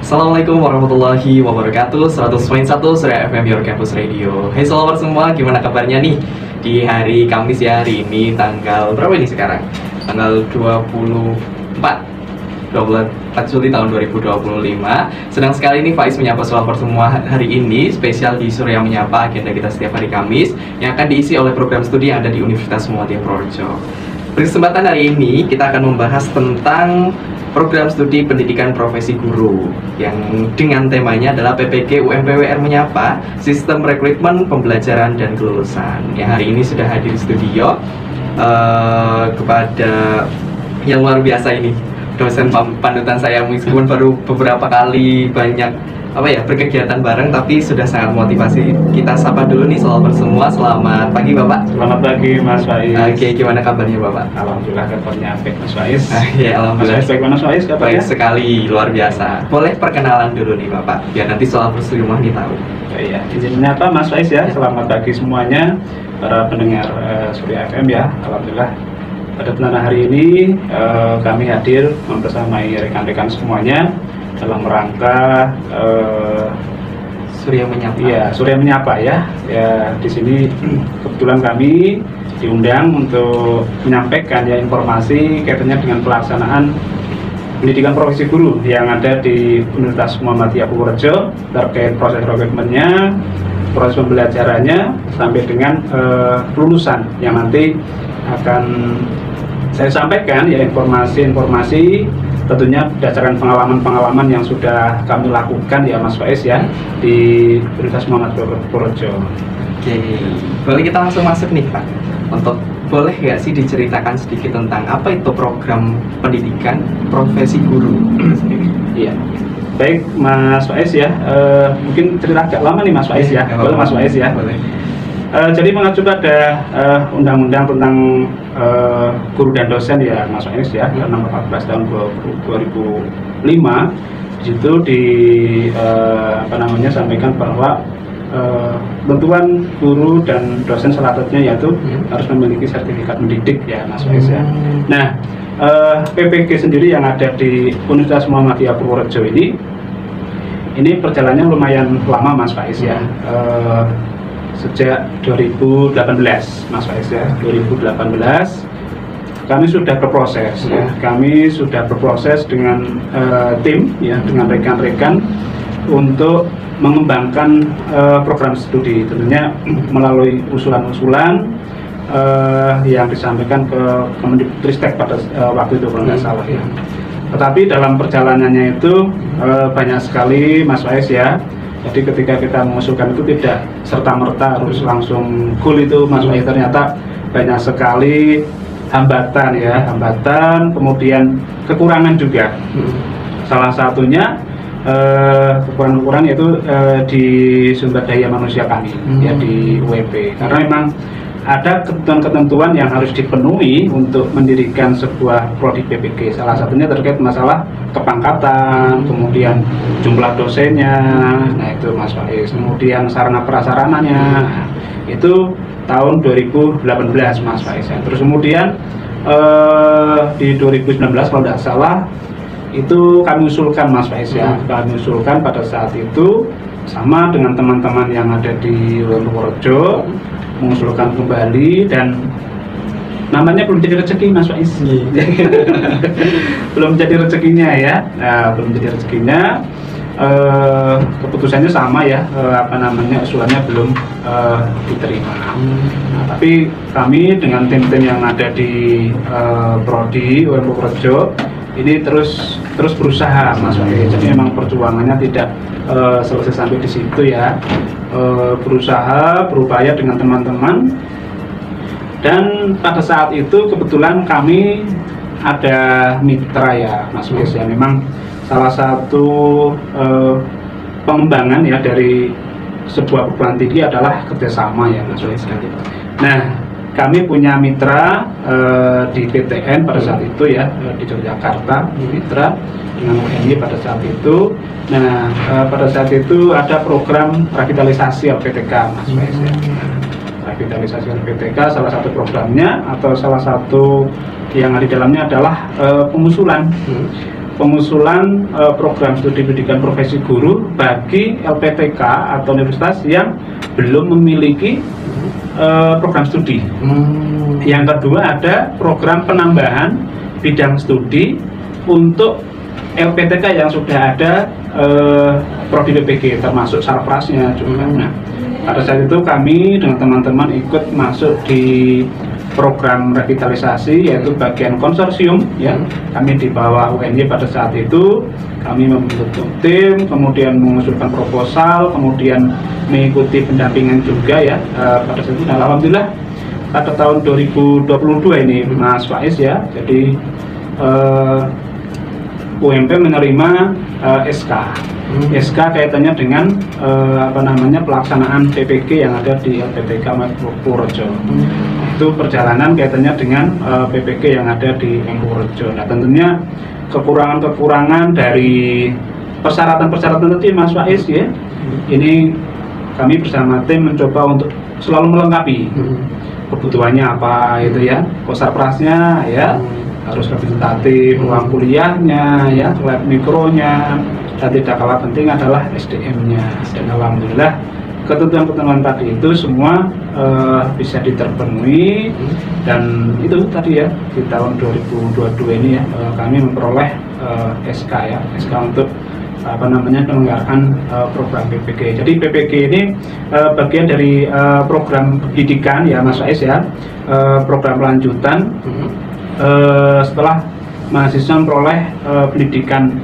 Assalamualaikum warahmatullahi wabarakatuh. 100.1 Surya FM Your Campus Radio. Hai sahabat semua, gimana kabarnya nih di hari Kamis ya? Hari ini tanggal berapa ini sekarang? Tanggal 24 Juli tahun 2025. Senang sekali nih Faiz menyapa sahabat semua hari ini spesial di Surya Menyapa, agenda kita setiap hari Kamis yang akan diisi oleh program studi yang ada di Universitas Muhammadiyah Purworejo. Kesempatan hari ini kita akan membahas tentang program studi pendidikan profesi guru yang dengan temanya adalah PPG UMPWR Menyapa, Sistem Rekrutmen Pembelajaran dan Kelulusan. Yang hari ini sudah hadir di studio kepada yang luar biasa ini, dosen panutan saya, meskipun baru beberapa kali banyak berkegiatan bareng, tapi sudah sangat motivasi. Kita sapa dulu nih sahabat semua. Selamat pagi Bapak. Selamat pagi Mas Faiz. Oke, gimana kabarnya Bapak? Alhamdulillah kabarnya baik Mas Faiz. Ya, alhamdulillah. Mas Faiz, baik Mas Faiz kabarnya? Baik sekali, luar biasa. Boleh perkenalan dulu nih Bapak, biar nanti sahabat di rumah nih tahu. Iya, izinnya apa Mas Faiz ya? Selamat pagi semuanya para pendengar Surya FM ya. Alhamdulillah pada perdana hari ini kami hadir membersamai rekan-rekan semuanya dalam rangka Surya Menyapa. Iya, Surya Menyapa ya. Ya, di sini kebetulan kami diundang untuk menyampaikan ya informasi kaitannya dengan pelaksanaan pendidikan profesi guru yang ada di Universitas Muhammadiyah Purworejo terkait proses rekrutmennya, proses pembelajarannya sampai dengan kelulusan yang nanti akan saya sampaikan ya informasi-informasi tentunya berdasarkan pengalaman-pengalaman yang sudah kami lakukan ya Mas Faiz ya di Universitas Muhammadiyah Purworejo. Oke, boleh kita langsung masuk nih Pak. Boleh nggak sih diceritakan sedikit tentang apa itu program pendidikan profesi guru sendiri? Iya. Baik Mas Faiz ya, mungkin cerita agak lama nih Mas Faiz ya. Boleh Mas Faiz ya. Boleh. Jadi mengacu pada undang-undang tentang guru dan dosen ya Mas Faiz ya, nomor 14 tahun 2005. Di situ sampaikan bahwa tentuan guru dan dosen selanjutnya yaitu harus memiliki sertifikat mendidik ya Mas Faiz ya. Nah, PPG sendiri yang ada di Universitas Muhammadiyah Purworejo ini perjalanannya lumayan lama Mas Faiz ya. Sejak 2018 Mas Faiz ya, 2018 kami sudah berproses ya. Kami sudah berproses dengan tim ya, dengan rekan-rekan untuk mengembangkan program studi, tentunya melalui usulan-usulan yang disampaikan ke Kemendikbudristek pada waktu itu kalau nggak salah ya. Tetapi dalam perjalanannya itu banyak sekali Mas Faiz ya. Jadi ketika kita mengusulkan itu tidak serta-merta harus langsung goal itu Mas Faiz, ternyata banyak sekali hambatan, kemudian kekurangan juga. Salah satunya kekurangan yaitu di sumber daya manusia kami ya di UMP, karena memang ada ketentuan-ketentuan yang harus dipenuhi untuk mendirikan sebuah prodi PPG. Salah satunya terkait masalah kepangkatan, kemudian jumlah dosennya, nah itu Mas Faiz, kemudian sarana prasarananya, itu tahun 2018 Mas Faiz. Terus kemudian di 2019 kalau tidak salah itu kami usulkan Mas Faiz ya, kami usulkan pada saat itu sama dengan teman-teman yang ada di Purworejo, mengusulkan kembali, dan namanya belum jadi rezeki Mas Faiz. Belum jadi rezekinya ya. Nah, belum jadi rezekinya, keputusannya sama ya, usulannya belum diterima. Nah, tapi kami dengan tim-tim yang ada di prodi UMP Purworejo ini terus berusaha Mas Faiz. Jadi memang perjuangannya tidak selesai sampai di situ ya. Berusaha, berupaya dengan teman-teman, dan pada saat itu kebetulan kami ada mitra ya Mas Faiz ya. Memang salah satu pengembangan ya dari sebuah perguruan tinggi adalah kerjasama ya Mas Faiz. Nah, kami punya mitra di PTN pada saat itu ya, di Yogyakarta, mitra dengan UNY pada saat itu. Nah, pada saat itu ada program revitalisasi LPTK Mas Faiz ya. Revitalisasi LPTK salah satu programnya atau salah satu yang ada di dalamnya adalah pengusulan pengusulan program studi pendidikan profesi guru bagi LPTK atau universitas yang belum memiliki program studi. Yang kedua ada program penambahan bidang studi untuk LPTK yang sudah ada prodi PPG termasuk sarprasnya juga. Nah, pada saat itu kami dengan teman-teman ikut masuk di program revitalisasi yaitu bagian konsorsium ya. Kami di bawah UNY pada saat itu kami membentuk tim, kemudian mengusulkan proposal, kemudian mengikuti pendampingan juga ya pada saat itu. Dan alhamdulillah pada tahun 2022 ini Mas Faiz ya, jadi UMP menerima SK kaitannya dengan pelaksanaan PPG yang ada di LPTK Purworejo. Itu perjalanan kaitannya dengan PPG yang ada di Purworejo. Nah, tentunya kekurangan-kekurangan dari persyaratan-persyaratan tadi Mas Faiz ya. Ini kami bersama tim mencoba untuk selalu melengkapi kebutuhannya apa itu ya, kosarprasnya ya, harus representatif, ruang kuliahnya ya, lab mikronya, dan tidak kalah penting adalah SDM-nya. Dan alhamdulillah ketentuan-ketentuan tadi itu semua bisa diterpenuhi, dan itu tadi ya di tahun 2022 ini ya kami memperoleh SK ya, SK untuk penyelenggaraan program PPG. Jadi PPG ini bagian dari program pendidikan ya Mas Faiz ya, program lanjutan setelah mahasiswa memperoleh pendidikan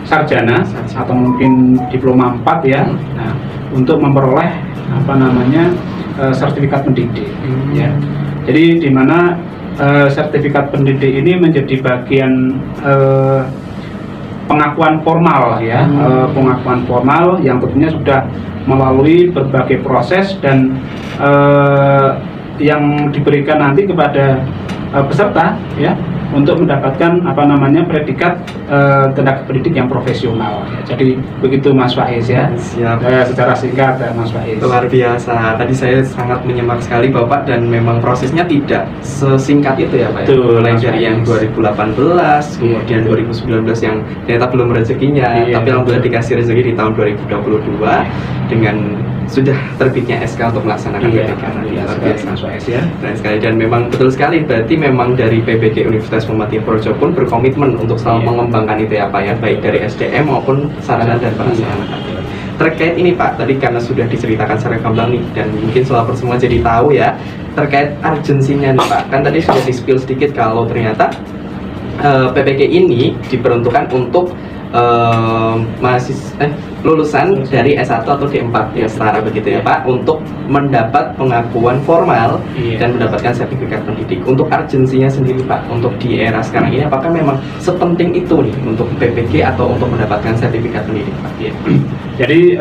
sarjana atau mungkin diploma 4 ya. Nah, untuk memperoleh sertifikat pendidik ya. Jadi di mana sertifikat pendidik ini menjadi bagian pengakuan formal ya, pengakuan formal yang tentunya sudah melalui berbagai proses dan yang diberikan nanti kepada peserta ya untuk mendapatkan predikat tenaga pendidik yang profesional ya. Jadi begitu Mas Faiz ya. Siap. Secara singkat ya Mas Faiz. Luar biasa. Tadi saya sangat menyimak sekali Bapak, dan memang prosesnya tidak sesingkat itu ya Pak. Mulai dari yang 2018, kemudian 2019 yang ternyata belum rezekinya, tapi alhamdulillah dikasih rezeki di tahun 2022 dengan sudah terbitnya SK untuk melaksanakan PPG. Luar biasa Mas Faiz ya. Keren sekali, dan memang betul sekali, berarti memang dari PPG Universitas Muhammadiyah Purworejo pun berkomitmen untuk selalu mengembangkan itu ya Pak ya, baik dari SDM maupun sarana dan prasarana. Terkait ini Pak, tadi karena sudah diceritakan secara gamblang nih, dan mungkin Solawar semua jadi tahu ya, terkait urgensinya nih Pak, kan tadi sudah di-spill sedikit kalau ternyata PPG ini diperuntukkan untuk lulusan dari S1 atau D4 ya setara begitu ya Pak, untuk mendapat pengakuan formal dan mendapatkan sertifikat pendidik. Untuk urgensinya sendiri Pak, untuk di era sekarang ini apakah memang sepenting itu nih untuk PPG atau untuk mendapatkan sertifikat pendidik Pak? Jadi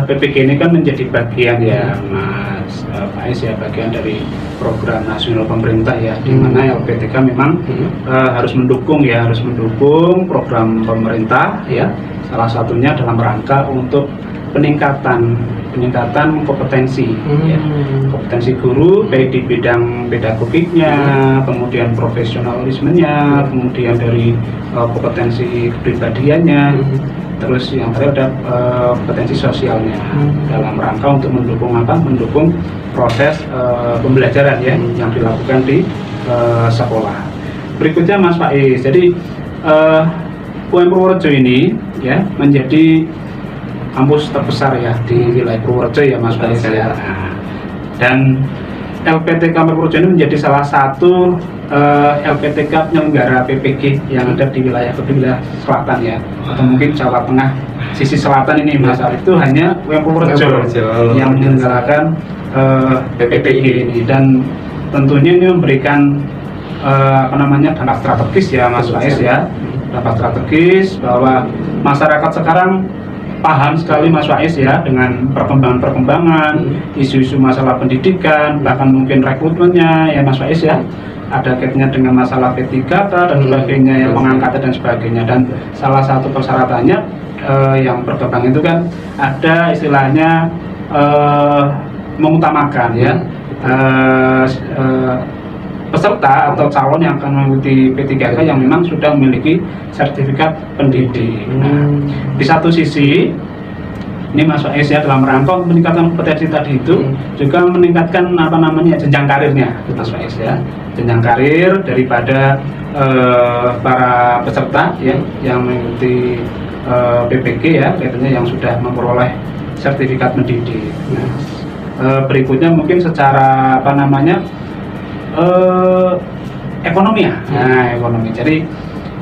PPG ini kan menjadi bagian ya Mas Faiz ya, bagian dari program nasional pemerintah ya, di mana LPTK memang harus mendukung program pemerintah ya. Salah satunya dalam rangka untuk peningkatan kompetensi ya. Kompetensi guru baik di bidang pedagogiknya, kemudian profesionalismenya, kemudian dari kompetensi kepribadiannya, terus yang terakhir ada kompetensi sosialnya, dalam rangka untuk mendukung proses pembelajaran ya yang dilakukan di sekolah. Berikutnya Mas Faiz, jadi UM Purworejo ini ya menjadi kampus terbesar ya di wilayah Purworejo ya Mas Faiz ya. Dan LPTK Purworejo ini menjadi salah satu LPTK penyelenggara PPG yang ada di wilayah selatan ya, atau mungkin Jawa Tengah sisi selatan ini Mas Arif, itu hanya UM Purworejo yang menyelenggarakan PPG ini, dan tentunya ini memberikan dampak strategis ya Mas Faiz ya, dampak strategis bahwa masyarakat sekarang paham sekali Mas Faiz ya dengan perkembangan isu-isu masalah pendidikan, bahkan mungkin rekrutmennya ya Mas Faiz ya, ada kaitannya dengan masalah P3K dan sebagainya, yang pengangkatan dan sebagainya. Dan salah satu persyaratannya yang berkembang itu kan ada istilahnya mengutamakan ya peserta atau calon yang akan mengikuti P3K yang memang sudah memiliki sertifikat pendidik. Nah, di satu sisi ini Mas Faiz ya, dalam rangka meningkatkan kompetensi tadi itu juga meningkatkan jenjang karirnya Mas Faiz ya, jenjang karir daripada para peserta ya yang mengikuti PPG ya, kaitannya yang sudah memperoleh sertifikat pendidik. Nah, berikutnya mungkin secara ekonomi ya. Nah, ekonomi. Jadi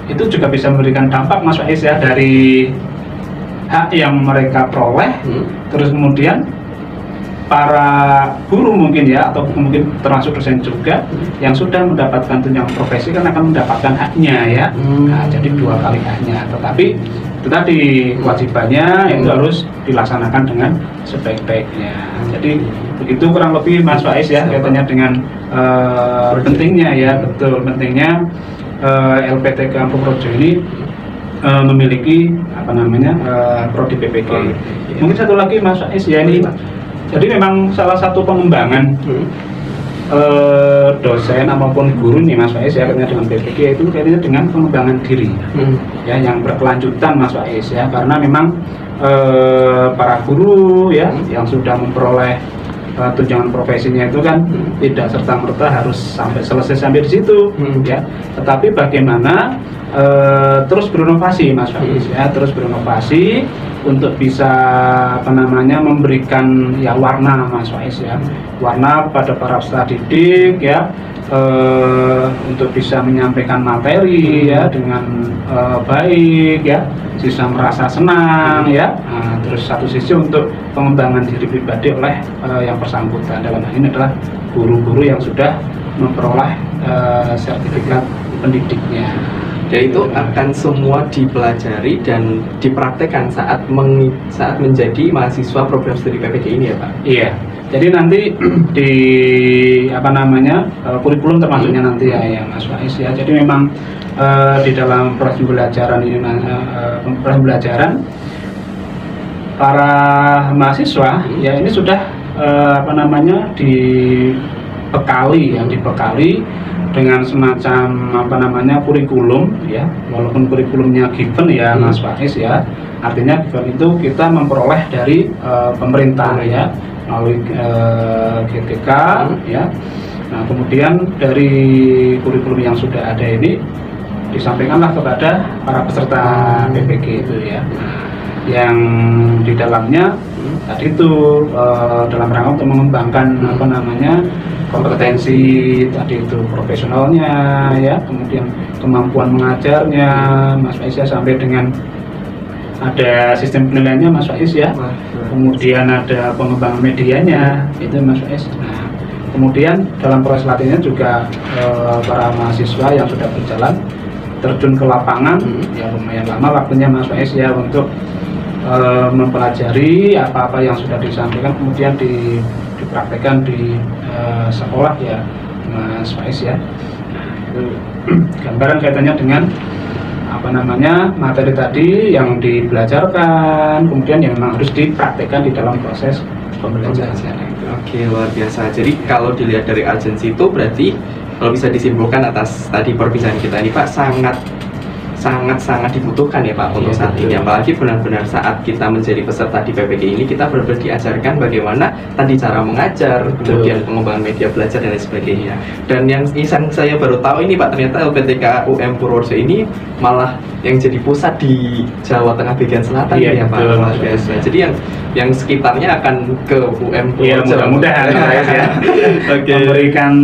itu juga bisa memberikan dampak Mas Faiz ya, dari hak yang mereka peroleh, terus kemudian para guru mungkin ya, atau mungkin termasuk dosen juga yang sudah mendapatkan tunjangan profesi kan akan mendapatkan haknya ya. Nah, jadi 2 kali haknya. Tetapi itu tadi kewajibannya itu harus dilaksanakan dengan sebaik-baiknya. Jadi begitu kurang lebih Mas Faiz ya, kaitannya dengan pentingnya ya, betul pentingnya LPTK Projo ini memiliki prodi PPG. Mungkin satu lagi Mas Faiz ya, ini jadi memang salah satu pengembangan dosen maupun guru nih Mas Faiz ya, kaitannya dengan PPG itu kaitannya dengan pengembangan diri ya, yang berkelanjutan Mas Faiz ya, karena memang para guru ya yang sudah memperoleh tunjangan profesinya itu kan tidak serta-merta harus sampai di situ ya, tetapi bagaimana terus berinovasi Mas Faiz ya, terus berinovasi untuk bisa memberikan ya warna Mas Faiz ya, warna pada para peserta didik ya, untuk bisa menyampaikan materi ya dengan baik ya, siswa merasa senang ya. Nah, terus satu sisi untuk pengembangan diri pribadi oleh yang bersangkutan, dalam hal ini adalah guru-guru yang sudah memperoleh sertifikat pendidiknya. Dan itu akan semua dipelajari dan dipraktekkan saat menjadi mahasiswa program studi PPG ini ya Pak? Iya, jadi nanti di kurikulum termasuknya nanti ya Mas Faiz ya. Jadi memang di dalam proses pembelajaran ini, para mahasiswa ya ini sudah dibekali dengan semacam kurikulum ya, walaupun kurikulumnya given ya Mas Faiz ya, artinya given itu kita memperoleh dari pemerintah ya, melalui GTK ya. Nah, kemudian dari kurikulum yang sudah ada ini disampaikanlah kepada para peserta PPG itu ya, yang di dalamnya tadi itu dalam rangka untuk mengembangkan kompetensi tadi itu profesionalnya ya, kemudian kemampuan mengajarnya Mas Faiz ya, sampai dengan ada sistem penilaiannya Mas Faiz ya, kemudian ada pengembangan medianya itu Mas Faiz. Nah, kemudian dalam proses latihannya juga para mahasiswa yang sudah berjalan terjun ke lapangan ya, lumayan lama waktunya Mas Faiz ya untuk mempelajari apa-apa yang sudah disampaikan, kemudian dipraktekkan di sekolah ya Mas Faiz ya. Itu gambaran kaitannya dengan materi tadi yang dibelajarkan, kemudian yang memang harus dipraktekkan di dalam proses pembelajaran. Oke, luar biasa. Jadi kalau dilihat dari agensi itu berarti kalau bisa disimpulkan atas tadi perbincangan kita ini Pak, sangat dibutuhkan ya Pak untuk saat ini, apalagi benar-benar saat kita menjadi peserta di PPG ini kita benar-benar diajarkan bagaimana tadi cara mengajar, kemudian pengembangan media belajar dan lain sebagainya. Dan yang saya baru tahu ini Pak, ternyata LPTK UM Purworejo ini malah yang jadi pusat di Jawa Tengah bagian selatan ya Pak, luar biasa. Jadi yang sekitarnya akan ke UM Purworejo. Mudah-mudahan ya. Memberikan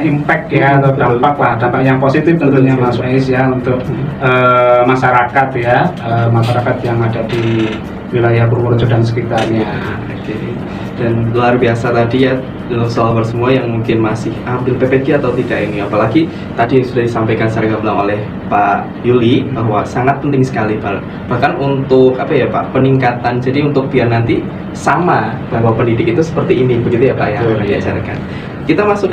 impact ya, atau dampak yang positif tentunya Mas Faiz ya untuk masyarakat ya, masyarakat yang ada di wilayah Purworejo dan sekitarnya. Dan luar biasa tadi ya soal semua yang mungkin masih ambil PPG atau tidak ini, apalagi tadi sudah disampaikan secara gamblang oleh Pak Yuli bahwa sangat penting sekali bahkan untuk Pak peningkatan, jadi untuk biar nanti sama bahwa pendidik itu seperti ini begitu ya Pak ya, diajarkan. Kita masuk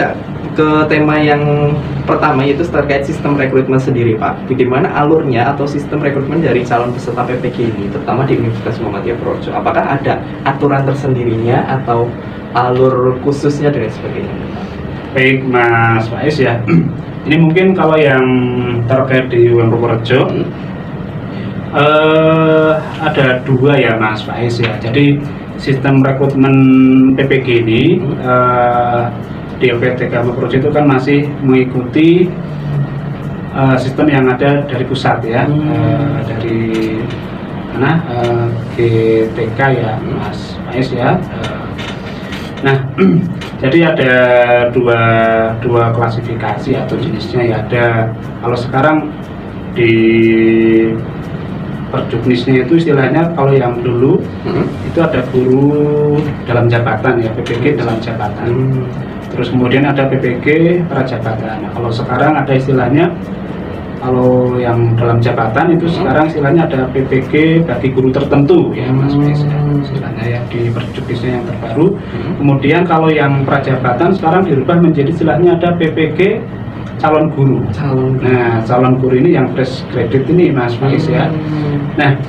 ke tema yang pertama, yaitu terkait sistem rekrutmen sendiri Pak. Bagaimana alurnya atau sistem rekrutmen dari calon peserta PPG ini, terutama di Universitas Muhammadiyah Purworejo? Apakah ada aturan tersendirinya atau alur khususnya dan sebagainya Pak? Baik Mas Faiz ya. Ini mungkin kalau yang terkait di UM Purworejo ada dua ya Mas Faiz ya. Jadi sistem rekrutmen PPG ini di LPTK Purworejo itu kan masih mengikuti sistem yang ada dari pusat ya, dari mana GTK ya Mas Faiz ya. Nah, jadi ada dua klasifikasi atau jenisnya ya. Ada kalau sekarang di Perjuknisnya itu istilahnya, kalau yang dulu itu ada guru dalam jabatan ya, PPG dalam jabatan. Terus kemudian ada PPG prajabatan. Nah, kalau sekarang ada istilahnya, kalau yang dalam jabatan itu sekarang istilahnya ada PPG bagi guru tertentu ya Mas Faiz ya, istilahnya yang di Perjuknisnya yang terbaru. Kemudian kalau yang prajabatan sekarang dirubah menjadi istilahnya ada PPG calon guru. Nah, calon guru ini yang fresh graduate ini Mas Faiz ya. Nah,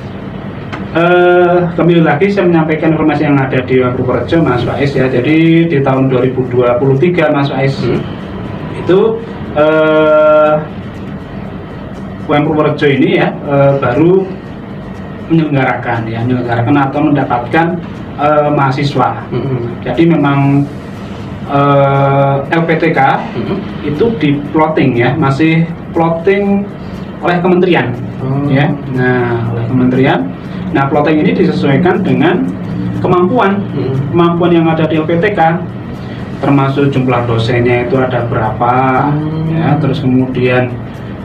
kembali lagi saya menyampaikan informasi yang ada di Purworejo Mas Faiz ya. Jadi di tahun 2023 Mas Faiz itu UM Purworejo ini ya baru menyelenggarakan atau mendapatkan mahasiswa. Jadi memang LPTK itu di plotting ya, masih plotting oleh kementerian ya. Nah, oleh kementerian. Nah, plotting ini disesuaikan dengan kemampuan yang ada di LPTK, termasuk jumlah dosennya itu ada berapa ya, terus kemudian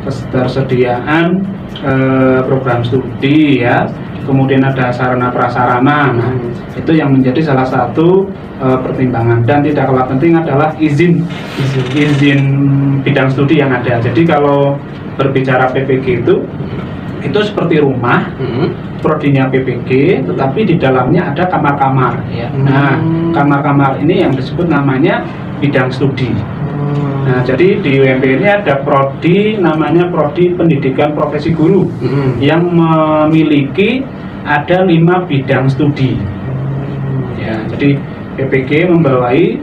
ketersediaan program studi ya, kemudian ada sarana prasarana. Nah, itu yang menjadi salah satu pertimbangan, dan tidak kalah penting adalah izin bidang studi yang ada. Jadi kalau berbicara PPG itu seperti rumah, prodinya PPG, tetapi di dalamnya ada kamar-kamar ya. Nah, kamar-kamar ini yang disebut namanya bidang studi. Nah, jadi di UMP ini ada prodi namanya Prodi Pendidikan Profesi Guru yang memiliki ada 5 bidang studi. Ya, jadi PPG membawai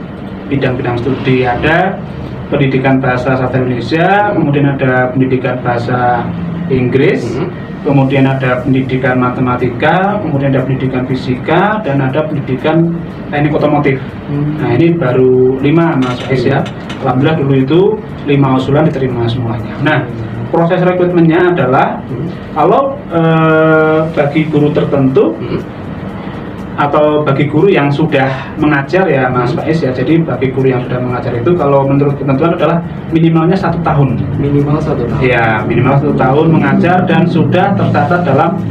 bidang-bidang studi, ada pendidikan bahasa sastra Indonesia, kemudian ada pendidikan bahasa Inggris, kemudian ada pendidikan matematika, kemudian ada pendidikan fisika, dan ada pendidikan teknik otomotif. Nah, ini baru 5 Mas Faiz ya. Alhamdulillah dulu itu 5 usulan diterima semuanya. Nah, proses rekrutmennya adalah kalau bagi guru tertentu atau bagi guru yang sudah mengajar ya Mas Faiz ya. Jadi bagi guru yang sudah mengajar itu kalau menurut ketentuan adalah minimalnya 1 tahun. Minimal 1 tahun. Ya, minimal 1 tahun mengajar dan sudah tercatat dalam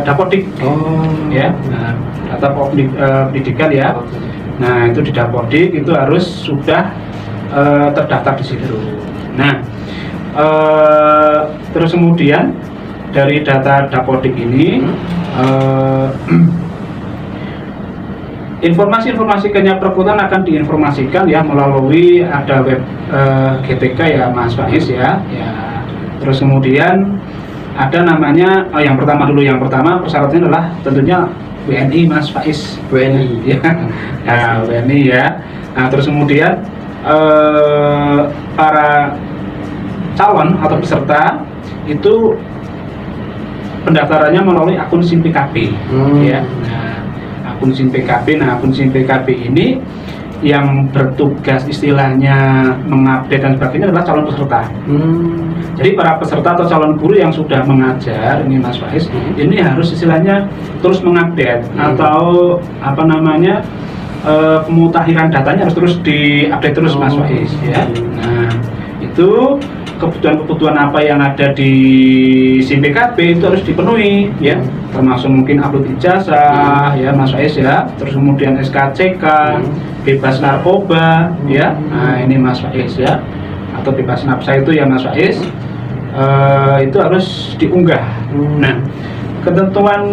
Dapodik. Ya, nah, data pendidikan ya. Nah, itu di Dapodik itu harus sudah terdaftar di situ. Nah, terus kemudian dari data Dapodik ini informasi-informasi kenyap perekrutan akan diinformasikan ya melalui ada web GTK ya Mas Faiz ya. Terus kemudian ada namanya yang pertama persyaratannya adalah tentunya WNI Mas Faiz. WNI ya. Nah, WNI ya. Nah, terus kemudian para calon atau peserta itu pendaftarannya melalui akun SIM PKB ya. Akun SIM PKB. Nah, akun SIM PKB ini yang bertugas istilahnya mengupdate dan sebagainya adalah calon peserta. Jadi para peserta atau calon guru yang sudah mengajar ini Mas Faiz, ini harus istilahnya terus mengupdate atau apa namanya pemutakhiran datanya harus terus diupdate terus Mas Faiz ya. Nah, itu kebutuhan-kebutuhan apa yang ada di SIM PKB itu harus dipenuhi ya, termasuk mungkin upload ijazah ya Mas Faiz ya, terus kemudian SKCK, bebas narkoba ya. Nah, ini Mas Faiz ya, atau bebas nafsa itu ya Mas Faiz, itu harus diunggah. Nah, ketentuan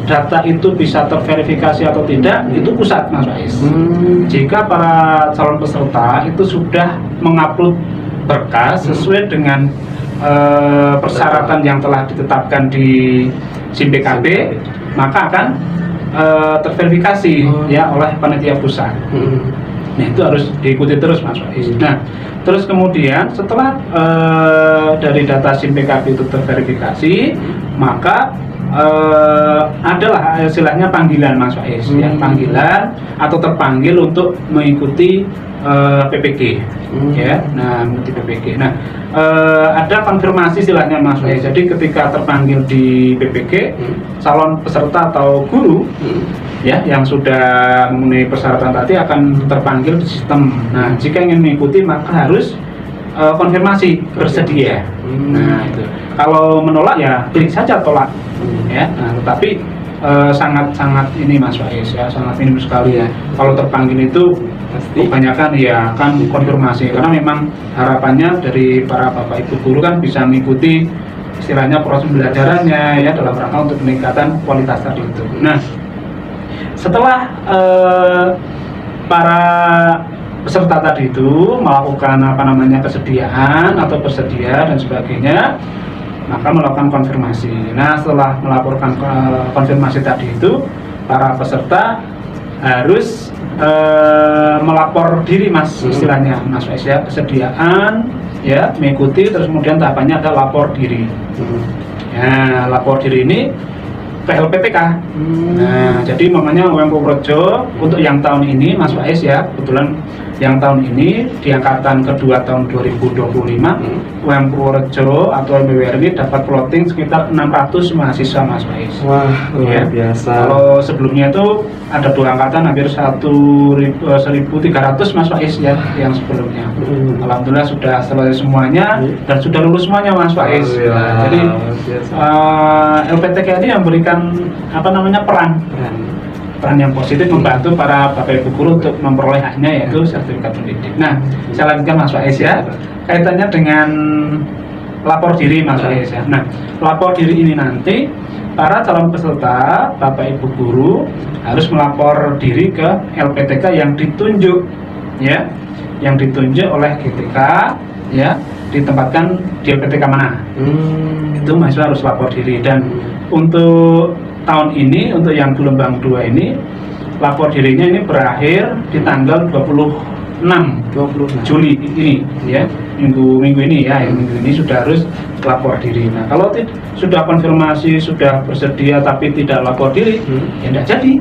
data itu bisa terverifikasi atau tidak itu pusat Mas Faiz. Jika para calon peserta itu sudah mengupload berkas sesuai dengan persyaratan yang telah ditetapkan di SIM PKB, maka akan terverifikasi ya oleh panitia pusat. Nah itu harus diikuti terus Mas Faiz. Nah terus kemudian setelah dari data SIM PKB itu terverifikasi, maka adalah istilahnya panggilan Mas Faiz, ya, panggilan atau terpanggil untuk mengikuti PPG, ya. Nah mengikuti PPG. Nah ada konfirmasi istilahnya Mas Faiz. Jadi ketika terpanggil di PPG, calon peserta atau guru ya yang sudah memenuhi persyaratan tadi akan terpanggil di sistem. Nah jika ingin mengikuti maka harus konfirmasi bersedia. Nah itu kalau menolak ya klik saja tolak, ya. Nah tetapi sangat ini Mas Faiz, ya, sangat minim sekali ya. Kalau terpanggil itu pasti kebanyakan ya akan konfirmasi, karena memang harapannya dari para bapak ibu guru kan bisa mengikuti istilahnya proses belajarannya ya dalam rangka untuk peningkatan kualitas tadi itu. Nah setelah para peserta tadi itu melakukan kesediaan atau bersedia dan sebagainya, maka melakukan konfirmasi. Nah setelah melaporkan konfirmasi tadi itu, para peserta harus melapor diri Mas, istilahnya Mas Faiz, ya, kesediaan ya mengikuti, terus kemudian tahapannya ada lapor diri. Ya lapor diri ini ke LPTK. Nah, jadi mamanya UM Purworejo untuk yang tahun ini Mas Faiz, ya, kebetulan yang tahun ini di angkatan kedua tahun 2025 UM Purworejo atau MPWR ini dapat plotting sekitar 600 mahasiswa Mas Faiz. Wah, luar biasa. Kalau sebelumnya itu ada dua angkatan hampir 1.300 Mas Faiz, ya, yang sebelumnya. Alhamdulillah sudah selesai semuanya dan sudah lulus semuanya Mas Faiz. Nah, jadi LPTK ini memberikan peran yang positif membantu para bapak ibu guru untuk memperoleh haknya, yaitu sertifikat pendidik. Nah, saya lanjutkan Mas Faiz, ya, kaitannya dengan lapor diri Mas Faiz, ya. Nah, lapor diri ini nanti para calon peserta bapak ibu guru harus melapor diri ke LPTK yang ditunjuk, ya, yang ditunjuk oleh GTK, ya, ditempatkan di LPTK mana. Itu mahasiswa harus lapor diri. Dan untuk tahun ini, untuk yang gelombang 2 ini, lapor dirinya ini berakhir di tanggal 26 Juli ini, ya, minggu ini, ya, minggu ini sudah harus lapor diri. Nah, kalau sudah konfirmasi, sudah bersedia tapi tidak lapor diri, ya tidak jadi,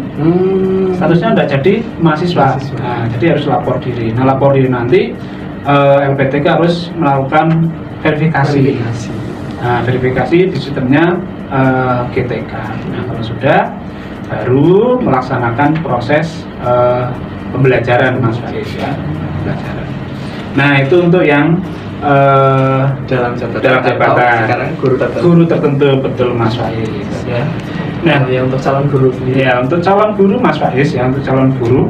statusnya tidak jadi mahasiswa. Nah, jadi harus lapor diri. Nah, lapor diri nanti LPTK harus melakukan verifikasi. Nah, verifikasi di sistemnya GTK. Nah, kalau sudah, baru melaksanakan proses pembelajaran Mas Faiz, ya, pembelajaran. Nah, itu untuk yang dalam jabatan. Sekarang guru tertentu, betul Mas Faiz, ya. Nah, yang untuk calon guru sendiri. Ya, untuk calon guru Mas Faiz, ya, untuk calon guru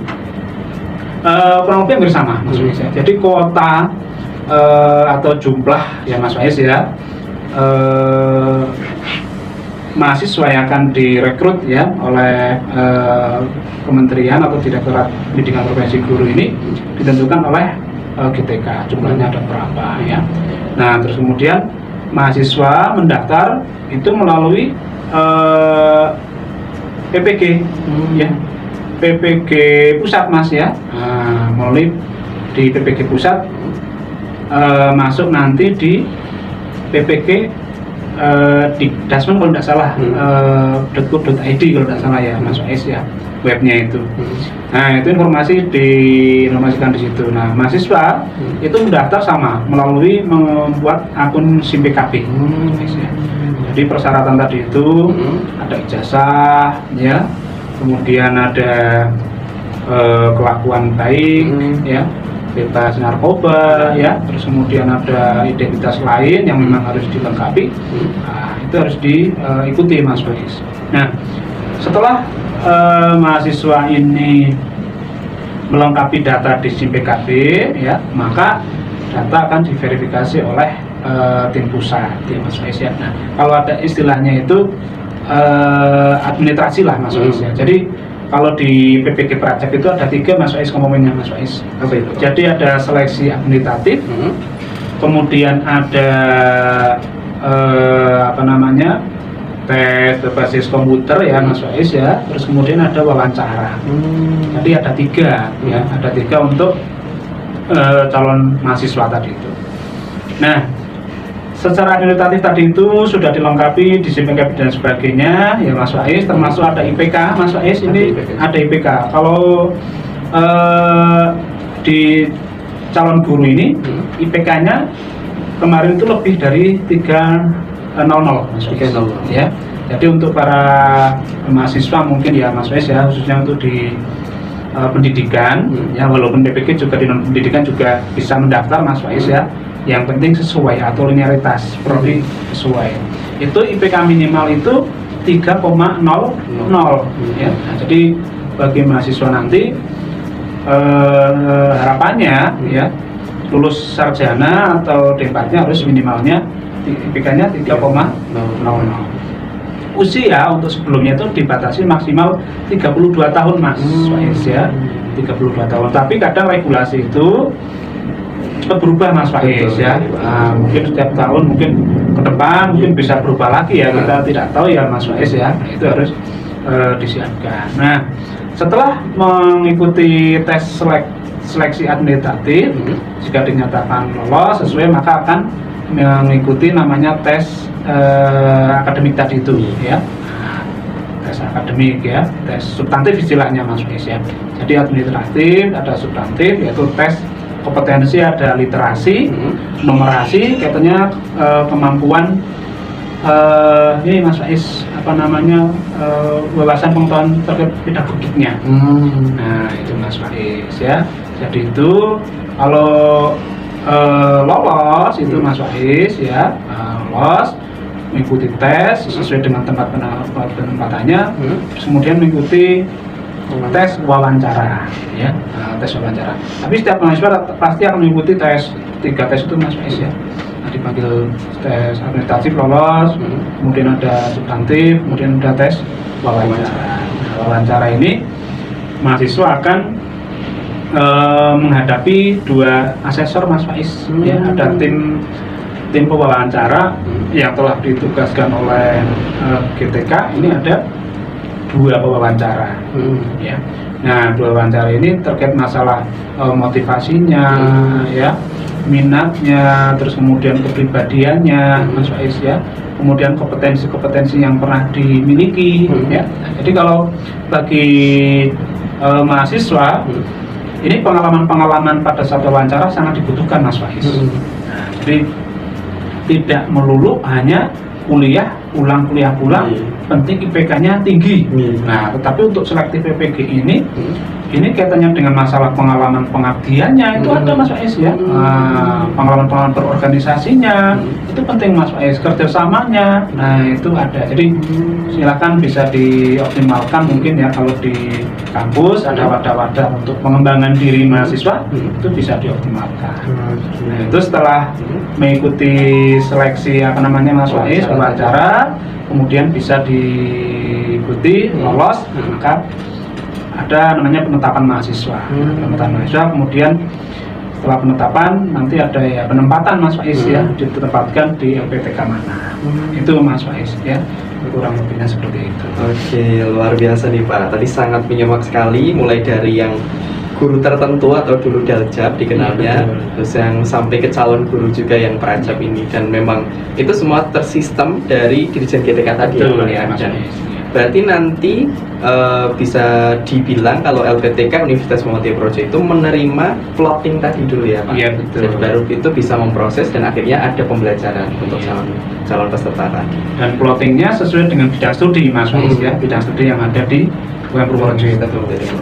kurang lebih hampir sama Mas Faiz, ya. Jadi kuota atau jumlah, ya Mas Faiz, ya, mahasiswa yang akan direkrut, ya, oleh kementerian atau Direktorat Pendidikan Profesi Guru ini ditentukan oleh GTK, jumlahnya ada berapa, ya. Nah, terus kemudian mahasiswa mendaftar itu melalui PPG, ya, PPG pusat Mas, ya. Nah, melalui di PPG pusat, masuk nanti di PPG di Dasmen kalau tidak salah, .go.id kalau tidak salah, ya Mas Faiz, ya, webnya itu. Nah, itu informasi diinformasikan di situ. Nah, mahasiswa itu mendaftar sama melalui membuat akun SIM PKB. Ya. Jadi persyaratan tadi itu ada ijazah, ya, kemudian ada kelakuan baik, ya, bebas narkoba, ya, terus kemudian ada identitas lain yang memang harus dilengkapi. Nah, itu harus diikuti Mas Faiz. Nah, setelah mahasiswa ini melengkapi data di SIM PKB, ya, maka data akan diverifikasi oleh tim pusat, ya Mas Faiz, ya. Nah, kalau ada istilahnya itu administrasi lah Mas Faiz, ya. Jadi kalau di PPG Prajak itu ada 3 Mas Faiz komponennya Mas Faiz. Apa itu? Jadi ada seleksi administratif, kemudian ada tes berbasis komputer ya Mas Faiz ya, terus kemudian ada wawancara. Jadi ada 3 ya, ada 3 untuk calon mahasiswa tadi itu. Nah, secara kualitatif tadi itu sudah dilengkapi disiplin dan sebagainya ya Mas Faiz, termasuk ada IPK Mas Faiz, ini ada IPK. Kalau di calon guru ini IPK-nya kemarin itu lebih dari 300 Mas Faiz. 300 Ya. Jadi untuk para mahasiswa mungkin ya Mas Faiz ya, khususnya untuk di pendidikan ya, walaupun PPG juga di non pendidikan juga bisa mendaftar Mas Faiz ya. Yang penting sesuai atau linearitas prodi sesuai. Itu IPK minimal itu 3,00 ya. Nah, jadi bagi mahasiswa nanti harapannya ya lulus sarjana atau D4-nya harus minimalnya IPK-nya 3,00. Usia untuk sebelumnya itu dibatasi maksimal 32 tahun Mas Faiz ya, 32 tahun. Tapi kadang regulasi itu berubah Mas Faiz ya. Nah, mungkin setiap tahun, mungkin ke depan mungkin bisa berubah lagi ya, kita tidak tahu ya Mas Faiz ya. Nah, itu harus disiapkan. Nah, setelah mengikuti tes seleksi administratif, jika dinyatakan lolos sesuai maka akan mengikuti namanya tes akademik tadi itu ya. Tes akademik ya, tes substantif istilahnya Mas Faiz ya. Jadi administratif ada substantif, yaitu tes kompetensi, ada literasi, numerasi, katanya kemampuan ini Mas Faiz apa namanya wawasan pengetahuan terkait pedagogiknya. Nah itu Mas Faiz ya. Jadi itu kalau lolos itu Mas Faiz ya, lolos mengikuti tes sesuai dengan tempat penempatannya, kemudian mengikuti tes wawancara ya, tes wawancara. Tapi setiap mahasiswa pasti akan mengikuti tes 3 tes itu Mas Faiz ya. Nah, dipanggil tes administratif lolos, kemudian ada substantif, kemudian ada tes wawancara. Nah, wawancara ini mahasiswa akan menghadapi 2 asesor Mas Faiz ya. Ada tim pewawancara yang telah ditugaskan oleh GTK. Ini ada 2 pewawancara ya. Nah 2 wawancara ini terkait masalah motivasinya ya, minatnya, terus kemudian kepribadiannya Mas Faiz ya, kemudian kompetensi yang pernah dimiliki ya. Jadi kalau bagi mahasiswa ini pengalaman pada saat wawancara sangat dibutuhkan Mas Faiz. Nah, jadi tidak melulu hanya kuliah pulang, penting IPK-nya tinggi. Nah, tetapi untuk selektif PPG ini kaitannya dengan masalah pengalaman pengabdiannya itu ada Mas Faiz ya. Pengalaman berorganisasinya itu penting Mas Faiz, kerjasamanya. Nah, itu ada. Jadi silakan bisa dioptimalkan mungkin ya, kalau di kampus ada wadah-wadah untuk pengembangan diri mahasiswa itu bisa dioptimalkan. Nah, itu setelah mengikuti seleksi apa namanya Mas Faiz, wawancara, kemudian bisa diikuti lolos, maka ada namanya penetapan mahasiswa. Penetapan mahasiswa, kemudian setelah penetapan nanti ada ya penempatan Mas Faiz ya, ditempatkan di LPTK mana. Itu Mas Faiz ya, kurang lebihnya seperti itu. Oke, luar biasa nih Pak. Tadi sangat menyimak sekali, mulai dari yang guru tertentu atau dulu daljab dikenalnya, terus yang sampai ke calon guru juga yang perajab ini, dan memang itu semua tersistem dari Dirjen GTK tadi ya Mas. Berarti nanti bisa dibilang kalau LPTK Universitas Muhammadiyah Projo itu menerima plotting tadi dulu ya Pak. Iya betul. Jadi baru itu bisa memproses dan akhirnya ada pembelajaran untuk calon peserta tadi. Dan plottingnya sesuai dengan bidang studi Mas Faiz ya, bidang studi yang ada di UM Purworejo itu.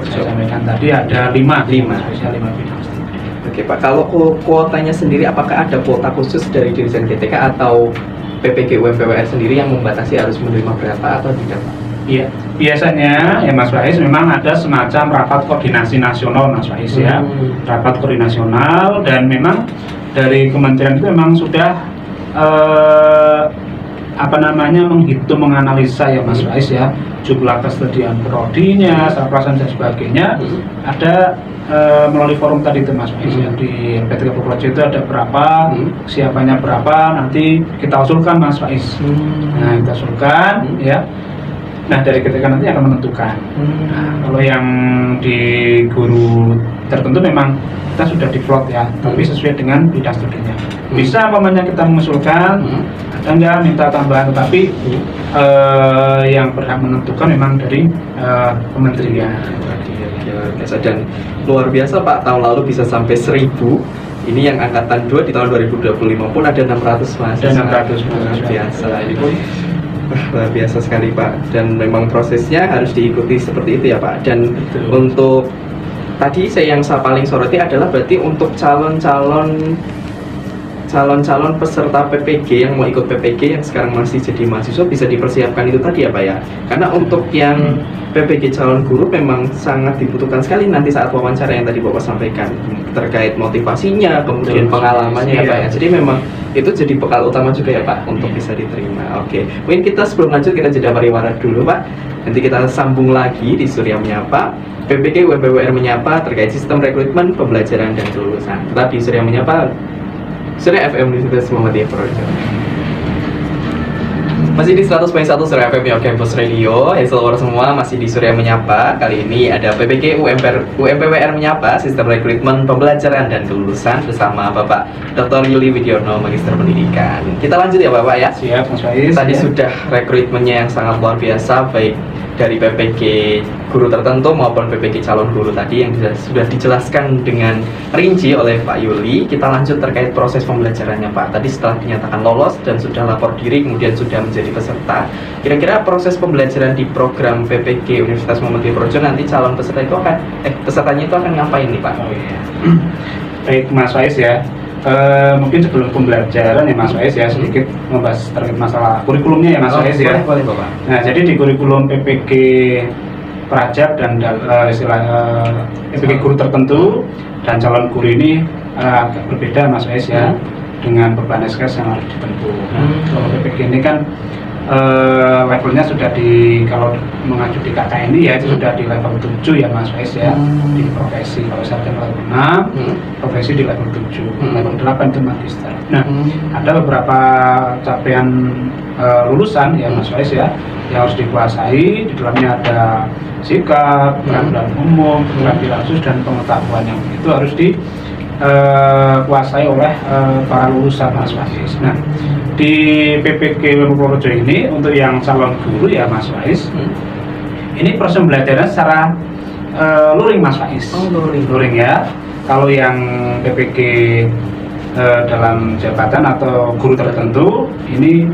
Saya sampaikan tadi ada 5 bidang studi. Oke Pak, kalau kuotanya sendiri apakah ada kuota khusus dari Dirjen GTK atau PPG UMPWR sendiri yang membatasi harus menerima berapa atau tidak Pak? Iya, biasanya ya Mas Faiz memang ada semacam rapat koordinasi nasional Mas Faiz ya, rapat koordinasi nasional, dan memang dari kementerian itu memang sudah menghitung, menganalisa ya Mas Faiz ya, jumlah kesediaan prodinya, sarplasan dan sebagainya. Ada melalui forum tadi itu Mas Faiz ya, di P3 Projo itu ada berapa, siapanya berapa, nanti kita usulkan Mas Faiz. Nah, kita usulkan ya. Nah, dari ketika nanti akan menentukan. Nah, kalau yang di guru tertentu memang kita sudah diplot ya, tapi sesuai dengan bidang studinya. Bisa umpamanya kita mengusulkan, ada enggak minta tambahan, tetapi yang berhak menentukan memang dari kementerian. Dan luar biasa Pak, tahun lalu bisa sampai 1000. Ini yang angkatan 2 di tahun 2025 pun ada 600 mahasiswa. Ada 600 luar biasa. Ini pun luar biasa sekali Pak. Dan memang prosesnya harus diikuti seperti itu ya Pak. Dan untuk tadi yang saya paling soroti adalah berarti untuk calon-calon peserta PPG yang mau ikut PPG yang sekarang masih jadi mahasiswa bisa dipersiapkan itu tadi ya Pak ya. Karena untuk yang PPG calon guru memang sangat dibutuhkan sekali nanti saat wawancara yang tadi Bapak sampaikan terkait motivasinya, kemudian pengalamannya ya Pak ya. Jadi memang itu jadi bekal utama juga ya Pak untuk bisa diterima. Oke, mungkin kita sebelum lanjut kita jeda pariwara dulu Pak. Nanti kita sambung lagi di Surya Menyapa, PPG UMPWR Menyapa terkait sistem rekrutmen, pembelajaran dan kelulusan. Tetap di Surya Menyapa, Surya FM Universitas Muhammadiyah Projo. Masih di 100.1 Surya FM Your Campus Radio. Hello semua, masih di Surya Menyapa. Kali ini ada PPG UMPWR Menyapa, Sistem Rekrutmen, Pembelajaran dan Kelulusan bersama Bapak Dr. Yuli Widyono, Magister Pendidikan. Kita lanjut ya Bapak ya. Siap Mas Faiz. Tadi sudah rekrutmennya yang sangat luar biasa, baik dari PPG guru tertentu maupun PPG calon guru tadi yang sudah dijelaskan dengan rinci oleh Pak Yuli. Kita lanjut terkait proses pembelajarannya Pak. Tadi setelah dinyatakan lolos dan sudah lapor diri kemudian sudah menjadi peserta, kira-kira proses pembelajaran di program PPG Universitas Muhammadiyah Projo nanti calon peserta itu akan pesertanya itu akan ngapain nih Pak? Oh, iya. Baik Mas Faiz ya. Mungkin sebelum pembelajaran ya Mas Faiz ya, sedikit membahas terkait masalah kurikulumnya ya Mas Faiz ya. Boleh Bapak. Nah, jadi di kurikulum PPG Prajab dan PPG guru tertentu dan calon guru ini agak berbeda Mas Faiz ya, dengan beban SKS yang harus ditempuh. Kalau PPG ini kan levelnya sudah kalau mengacu di KKN ini ya itu sudah di level 7 ya Mas Faiz ya, di profesi. Kalau sarjana level 6, profesi di level 7, level 8 itu magister. Nah, ada beberapa capaian lulusan ya Mas Faiz ya yang harus dikuasai. Di dalamnya ada sikap, keterampilan umum, keterampilan khusus dan pengetahuan yang itu harus dikuasai oleh para lulusan Mas Faiz. Nah, di PPG Projo ini untuk yang calon guru ya Mas Faiz, ini proses pembelajaran secara luring Mas Faiz. Luring ya. Kalau yang PPG dalam jabatan atau guru tertentu ini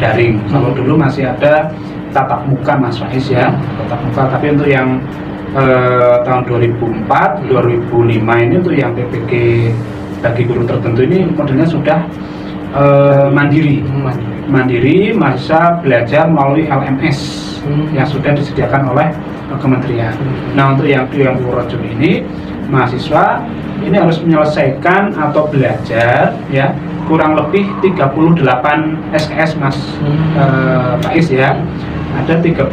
daring. Kalau dulu masih ada tatap muka Mas Faiz ya, tatap muka. Tapi untuk yang tahun 2004, 2005 ini untuk yang PPG bagi guru tertentu ini modelnya sudah mandiri, mahasiswa belajar melalui LMS yang sudah disediakan oleh kementerian. Nah, untuk yang Projo ini mahasiswa ini harus menyelesaikan atau belajar ya kurang lebih 38 SKS Mas Faiz ya. Ada 38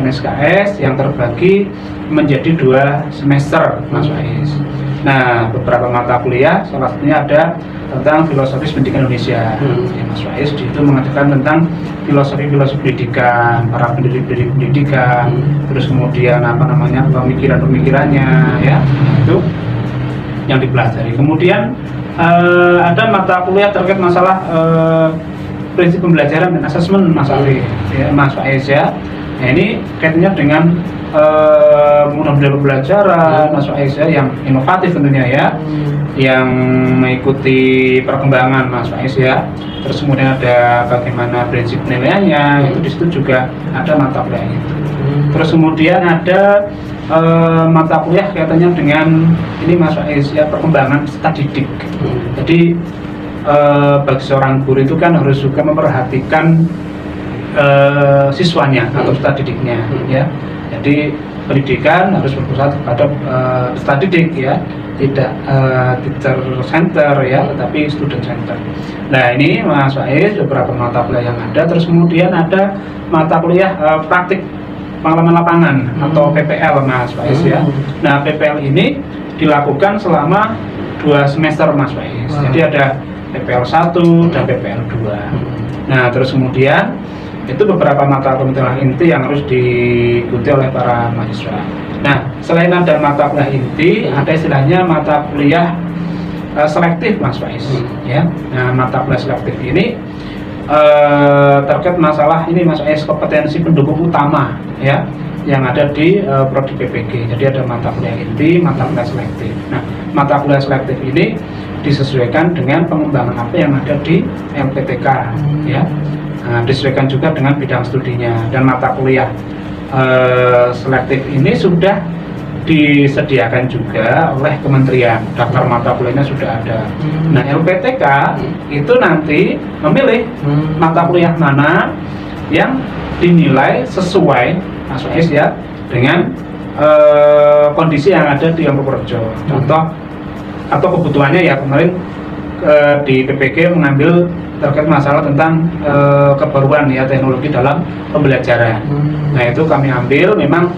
SKS yang terbagi menjadi 2 semester Mas Faiz. Nah, beberapa mata kuliah salah satunya ada tentang filosofi pendidikan Indonesia. Ya, Mas Faiz itu mengajarkan tentang filosofi pendidikan, para pendidik pendidikan, terus kemudian pemikirannya ya, itu yang dipelajari. Kemudian ada mata kuliah terkait masalah prinsip pembelajaran dan asesmen Mas Faiz ya. Nah, ini kaitannya dengan model pembelajaran Mas Faiz ya, yang inovatif tentunya ya, yang mengikuti perkembangan Mas Faiz ya. Terus kemudian ada bagaimana prinsip penilaiannya, itu di situ juga ada mata kuliah itu. Terus kemudian ada mata kuliah kaitannya dengan ini Mas Faiz ya, perkembangan peserta didik. Jadi bagi seorang guru itu kan harus juga memperhatikan siswanya atau peserta didiknya ya. Jadi pendidikan harus berpusat pada peserta didik ya. teacher center ya, tetapi student center. Nah ini Mas Faiz, beberapa mata kuliah yang ada. Terus kemudian ada mata kuliah praktik pengalaman lapangan atau PPL Mas Faiz ya. Nah PPL ini dilakukan selama 2 semester Mas Faiz. Jadi ada PPL 1 dan PPL 2. Nah terus kemudian itu beberapa mata kuliah inti yang harus diikuti oleh para mahasiswa. Nah, selain ada mata kuliah inti, ada istilahnya mata kuliah selektif, Mas Faiz. Ya, nah mata kuliah selektif ini terkait masalah ini, Mas Faiz, kompetensi pendukung utama, ya, yang ada di prodi PPG. Jadi ada mata kuliah inti, mata kuliah selektif. Nah, mata kuliah selektif ini disesuaikan dengan pengembangan apa yang ada di LPTK, ya. Nah, disesuaikan juga dengan bidang studinya, dan mata kuliah selektif ini sudah disediakan juga oleh kementerian, daftar mata kuliahnya sudah ada. Nah LPTK itu nanti memilih mata kuliah mana yang dinilai sesuai Mas Faiz ya dengan kondisi yang ada di Purworejo. Contoh atau kebutuhannya ya kemarin di PPG mengambil terkait masalah tentang kebaruan ya teknologi dalam pembelajaran. Nah itu kami ambil, memang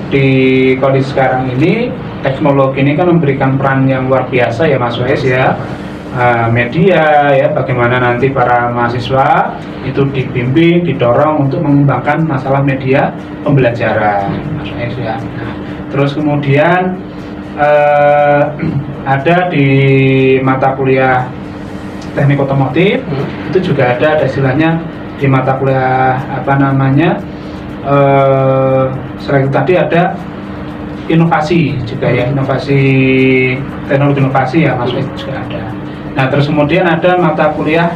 di kondisi sekarang ini teknologi ini kan memberikan peran yang luar biasa ya Mas Faiz ya. Media ya, bagaimana nanti para mahasiswa itu dibimbing, didorong untuk mengembangkan masalah media pembelajaran Mas Faiz ya. Nah, terus kemudian ada di mata kuliah teknik otomotif itu juga ada istilahnya di mata kuliah apa namanya selain tadi ada inovasi juga ya, inovasi teknologi inovasi ya Mas Faiz juga ada. Nah terus kemudian ada mata kuliah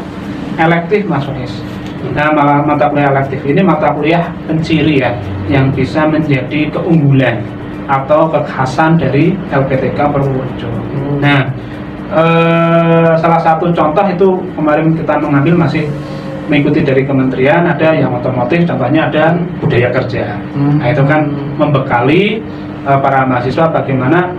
elektif Mas Faiz. Nah mata kuliah elektif ini mata kuliah penciri ya yang bisa menjadi keunggulan atau kekhasan dari LPTK Purworejo. Nah salah satu contoh itu kemarin kita mengambil masih mengikuti dari kementerian, ada yang otomotif, contohnya ada budaya kerja. Nah itu kan membekali para mahasiswa bagaimana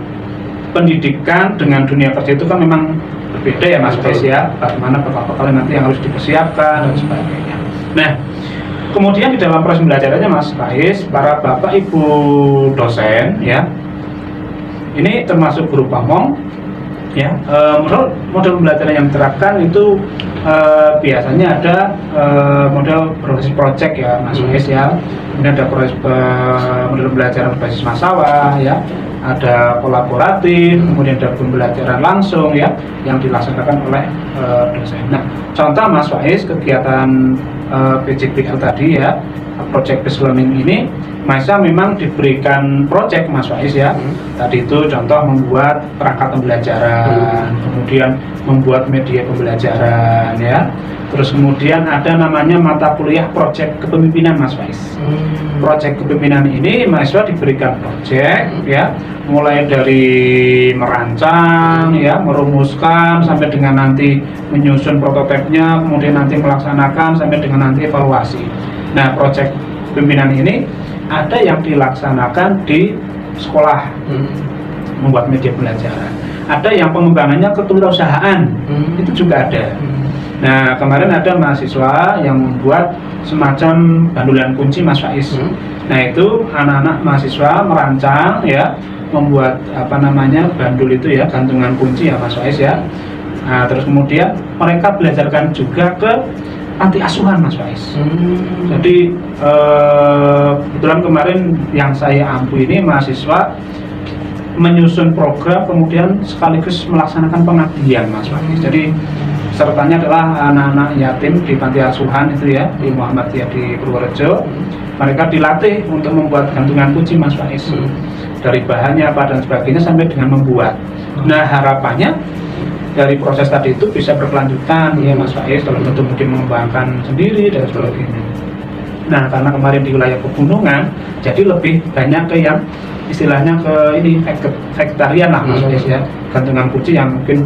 pendidikan dengan dunia kerja itu kan memang berbeda ya Mas Faiz ya, bagaimana bekal-bekal nanti yang harus dipersiapkan dan sebagainya. Nah kemudian di dalam proses belajarannya Mas Faiz, para bapak ibu dosen ya, ini termasuk guru pamong ya, model pembelajaran yang diterapkan itu biasanya ada model berbasis project ya Mas Faiz ya. Kemudian ada model pembelajaran berbasis masalah ya, ada kolaboratif, kemudian ada pembelajaran langsung ya yang dilaksanakan oleh dosen. Nah contoh Mas Faiz kegiatan PJBL tadi ya, project based learning ini mahasiswa memang diberikan project Mas Faiz ya. Tadi itu contoh membuat perangkat pembelajaran, kemudian membuat media pembelajaran ya. Terus kemudian ada namanya mata kuliah project kepemimpinan Mas Faiz. Project kepemimpinan ini mahasiswa diberikan project ya, mulai dari merancang ya, merumuskan sampai dengan nanti menyusun prototipenya, kemudian nanti melaksanakan sampai dengan nanti evaluasi. Nah, project pimpinan ini ada yang dilaksanakan di sekolah, membuat media pembelajaran. Ada yang pengembangannya kewirausahaan, itu juga ada. Nah, kemarin ada mahasiswa yang membuat semacam bandulan kunci Mas Faiz. Nah, itu anak-anak mahasiswa merancang ya, membuat apa namanya bandul itu ya, gantungan kunci ya Mas Faiz ya. Nah, terus kemudian mereka belajarkan juga ke panti asuhan Mas Faiz. Jadi kebetulan kemarin yang saya ampu ini mahasiswa menyusun program kemudian sekaligus melaksanakan pengabdian Mas Faiz. Jadi pesertanya adalah anak-anak yatim di panti asuhan itu ya, di Muhammadiyah di Purworejo. Mereka dilatih untuk membuat gantungan kunci Mas Faiz. Dari bahannya apa dan sebagainya sampai dengan membuat. Nah, harapannya dari proses tadi itu bisa berkelanjutan ya Mas Faiz, dalam bentuk mungkin mengembangkan sendiri dan sebagainya. Nah, karena kemarin di wilayah pegunungan, jadi lebih banyak ke yang istilahnya ke ini vegetarian lah Mas Faiz ya, gantungan kunci yang mungkin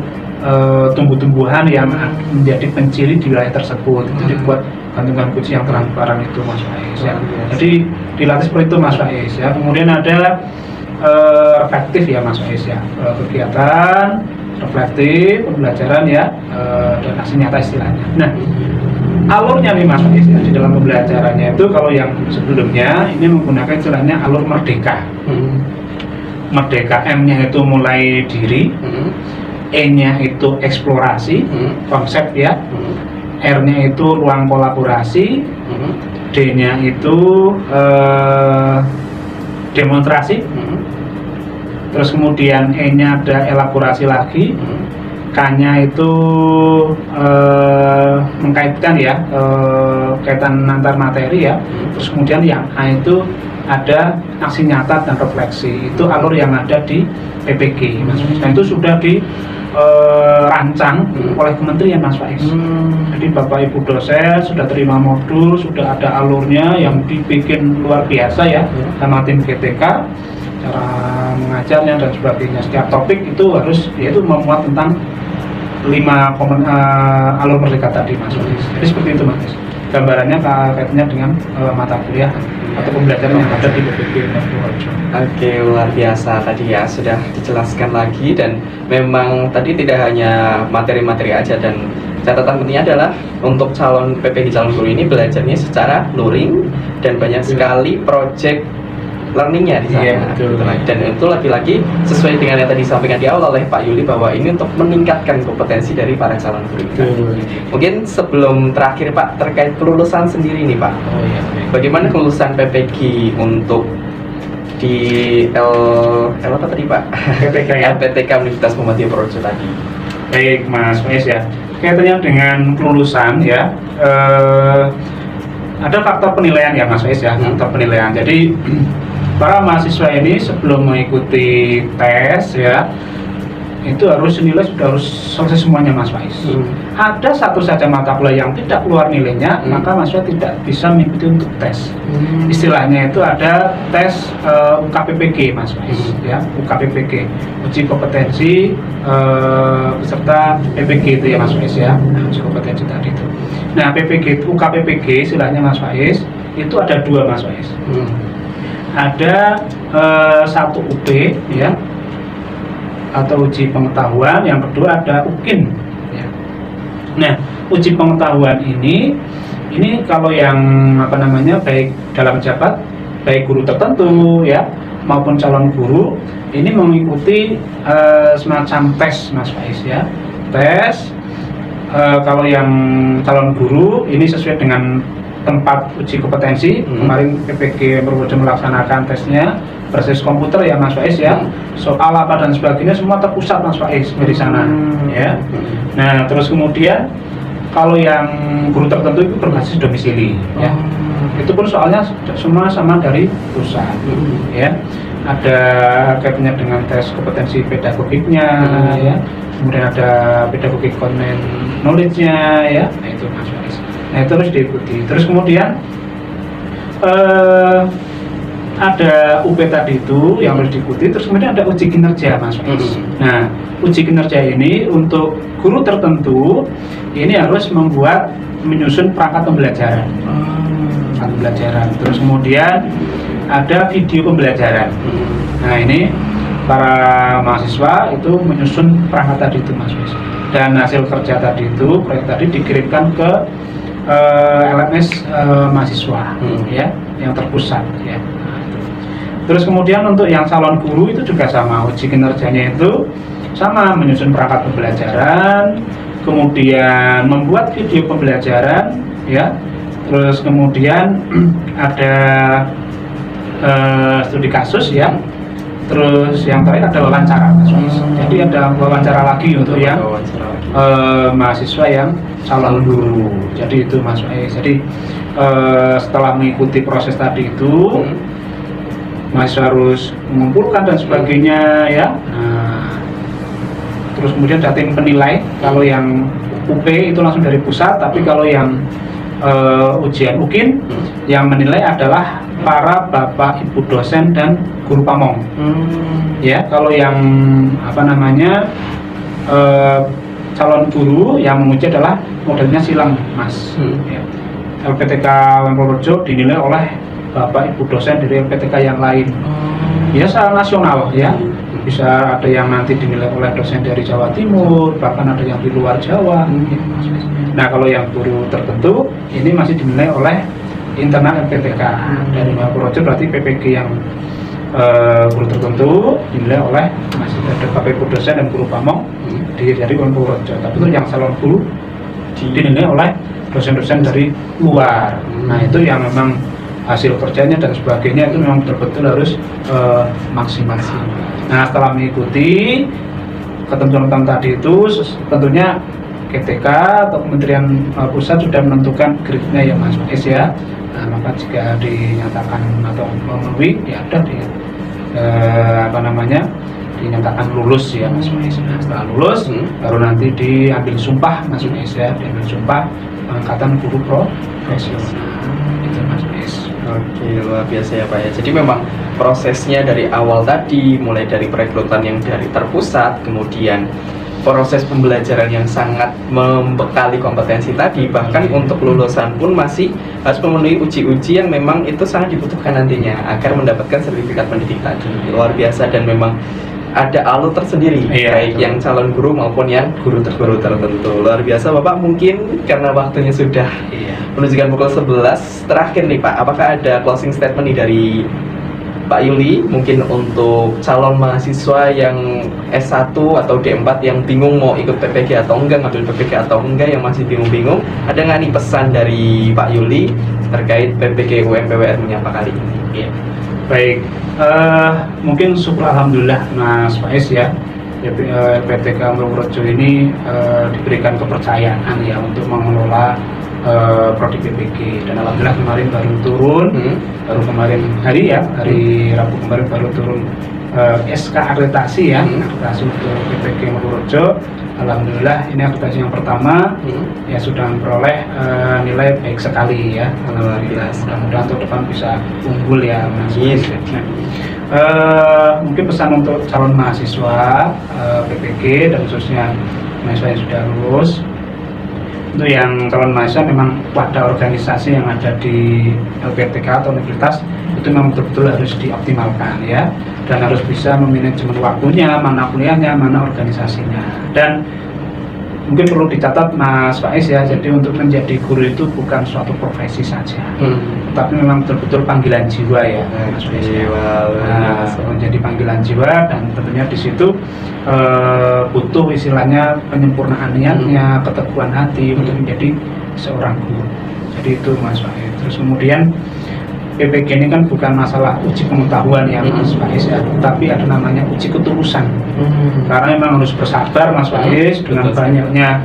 tumbuh-tumbuhan yang menjadi penciri di wilayah tersebut itu dibuat gantungan kunci yang transparan itu Mas Faiz ya. Jadi dilatih seperti itu Mas Faiz ya. Kemudian ada reflektif ya Mas Faiz ya, kegiatan reflektif, pembelajaran ya, dan aksi nyata istilahnya. Nah, alurnya nih Mas Faiz ya, di dalam pembelajarannya itu kalau yang sebelumnya ini menggunakan istilahnya alur merdeka. Merdeka, M-nya itu mulai diri, E-nya itu eksplorasi, konsep ya, R-nya itu ruang kolaborasi, D-nya itu demonstrasi, terus kemudian E-nya ada elaborasi lagi, K-nya itu mengkaitkan ya, kaitan antar materi ya, terus kemudian yang A itu ada aksi nyata dan refleksi. Itu alur yang ada di PPG Mas Faiz. Dan itu sudah dirancang oleh kementerian Mas Faiz. Jadi Bapak Ibu dosen sudah terima modul, sudah ada alurnya yang dibikin luar biasa ya, sama tim GTK, cara mengajarnya dan sebagainya. Setiap topik itu harus yaitu memuat tentang 5 alur merdeka tadi Mas Faiz. Jadi seperti itu Mas, gambarannya kaitannya dengan mata kuliah atau pembelajaran yang ada di PPG Purworejo. Oke, luar biasa tadi ya, sudah dijelaskan lagi, dan memang tadi tidak hanya materi-materi aja, dan catatan pentingnya adalah untuk calon PPG calon guru ini belajarnya secara luring dan banyak sekali project learningnya di sana. Iya, betul. Dan itu lagi-lagi sesuai dengan yang tadi disampaikan di awal oleh Pak Yuli, bahwa ini untuk meningkatkan kompetensi dari para calon guru. Mungkin sebelum terakhir Pak, terkait kelulusan sendiri nih Pak. Oh iya. Bagaimana kelulusan PPG untuk di apa tadi Pak? PPK ya. LPTK Universitas Muhammadiyah Purworejo tadi. Baik Mas Faiz ya. Kaitannya dengan kelulusan ya. Ada faktor penilaian ya Mas Faiz ya, faktor penilaian. Jadi para mahasiswa ini sebelum mengikuti tes ya, itu harus nilai sudah harus selesai semuanya Mas Faiz. Ada satu saja mata kuliah yang tidak keluar nilainya, maka mahasiswa tidak bisa mengikuti untuk tes. Istilahnya itu ada tes UKPPG Mas Faiz ya, UKPPG, uji kompetensi peserta PPG itu ya Mas Faiz ya, uji kompetensi tadi itu. Nah PPG, UKPPG istilahnya Mas Faiz itu ada 2 Mas Faiz. Ada 1 UP ya, atau uji pengetahuan, yang kedua ada UKIN ya. Nah uji pengetahuan ini kalau yang apa namanya, baik dalam jabat, baik guru tertentu ya maupun calon guru, ini mengikuti semacam tes Mas Faiz ya, tes. Kalau yang calon guru ini sesuai dengan tempat uji kompetensi. Kemarin PPG Purworejo melaksanakan tesnya berbasis komputer ya Mas Faiz ya, soal apa dan sebagainya semua terpusat Mas Faiz di sana ya. Nah terus kemudian kalau yang guru tertentu itu berbasis domisili ya, itu pun soalnya semua sama dari pusat ya. Ada kaitannya dengan tes kompetensi pedagogiknya ya, kemudian ada pedagogik content knowledge-nya ya. Nah itu Mas Faiz. Nah itu harus diikuti. Terus kemudian ada UP tadi itu yang harus diikuti. Terus kemudian ada uji kinerja Mas Faiz. Nah uji kinerja ini untuk guru tertentu ini harus menyusun perangkat pembelajaran. Terus kemudian ada video pembelajaran. Nah ini para mahasiswa itu menyusun perangkat tadi itu Mas Faiz. Dan hasil kerja tadi itu, proyek tadi dikirimkan ke LMS mahasiswa ya, yang terpusat ya. Terus kemudian untuk yang calon guru itu juga sama, uji kinerjanya itu sama, menyusun perangkat pembelajaran, kemudian membuat video pembelajaran ya. Terus kemudian ada studi kasus ya. Terus yang terakhir ada wawancara Mas Faiz. Jadi ada wawancara lagi untuk yang mahasiswa yang calon guru. Jadi itu Mas Faiz. Jadi setelah mengikuti proses tadi itu, mahasiswa harus mengumpulkan dan sebagainya ya. Nah, terus kemudian ada tim penilai. Kalau yang UP itu langsung dari pusat, tapi kalau yang ujian UKIN yang menilai adalah para bapak ibu dosen dan guru pamong. Ya, kalau yang apa namanya calon guru yang menguji adalah modelnya silang Mas. Ya. LPTK Purworejo dinilai oleh bapak ibu dosen dari LPTK yang lain. ya secara nasional ya. Bisa ada yang nanti dinilai oleh dosen dari Jawa Timur, bahkan ada yang di luar Jawa. Nah, kalau yang guru tertentu ini masih dinilai oleh internal LPTK. Dari Purworejo berarti PPG yang guru tertentu dinilai oleh masih ada KPU dosen dan guru pamong dari Purworejo. Tapi itu yang salon guru dinilai oleh dosen-dosen dari luar. Nah, itu yang memang hasil kerjanya dan sebagainya itu memang betul-betul harus maksimal. Nah, setelah mengikuti ketentuan tadi itu, tentunya KTK atau Kementerian Pusat sudah menentukan grade-nya ya Mas Faiz ya. Nah, maka jika dinyatakan atau memenuhi, ya ada dinyatakan lulus ya Mas Faiz. Nah, setelah lulus, baru nanti diambil sumpah Mas Faiz ya, diambil sumpah pengangkatan guru profesional. Itu Mas Faiz. Oke, luar biasa ya Pak ya. Jadi memang prosesnya dari awal tadi, mulai dari perekrutan yang dari terpusat, kemudian proses pembelajaran yang sangat membekali kompetensi tadi, bahkan untuk lulusan pun masih harus memenuhi uji-uji yang memang itu sangat dibutuhkan nantinya agar mendapatkan sertifikat pendidik tadi. Luar biasa, dan memang ada alur tersendiri, baik yang calon guru maupun yang guru tertentu. Luar biasa Bapak. Mungkin karena waktunya sudah menunjukkan pukul 11, terakhir nih Pak, apakah ada closing statement nih dari Pak Yuli mungkin untuk calon mahasiswa yang S1 atau D4 yang bingung mau ikut PPG atau enggak, ngambil PPG atau enggak, yang masih bingung-bingung, ada nggak nih pesan dari Pak Yuli terkait PPG UMPWR Menyapa kali ini? Baik, mungkin syukur alhamdulillah Mas Faiz ya, LPTK Purworejo ini diberikan kepercayaan ya untuk mengelola prodi PPG, dan alhamdulillah kemarin baru turun, baru kemarin hari Rabu kemarin baru turun SK akreditasi ya, akreditasi untuk PPG Purworejo. Alhamdulillah ini akreditasi yang pertama ya sudah memperoleh nilai baik sekali ya. Alhamdulillah, mudah-mudahan tahun depan bisa unggul ya Mas. Mungkin pesan untuk calon mahasiswa PPG dan khususnya mahasiswa yang sudah lulus, untuk yang calon mahasiswa memang wadah organisasi yang ada di LPTK atau universitas itu memang betul-betul harus dioptimalkan ya, dan harus bisa memanajemen waktunya, mana kuliahnya, mana organisasinya. Dan mungkin perlu dicatat Mas Faiz ya, jadi untuk menjadi guru itu bukan suatu profesi saja, tapi memang betul-betul panggilan jiwa ya Mas Faiz. Menjadi panggilan jiwa, dan tentunya di situ butuh istilahnya penyempurnaan niatnya, keteguhan hati untuk menjadi seorang guru. Jadi itu Mas Faiz. Terus kemudian PPG ini kan bukan masalah uji pengetahuan ya Mas Faiz ya, tapi ada namanya uji ketulusan. Karena memang harus bersabar Mas Faiz dengan banyaknya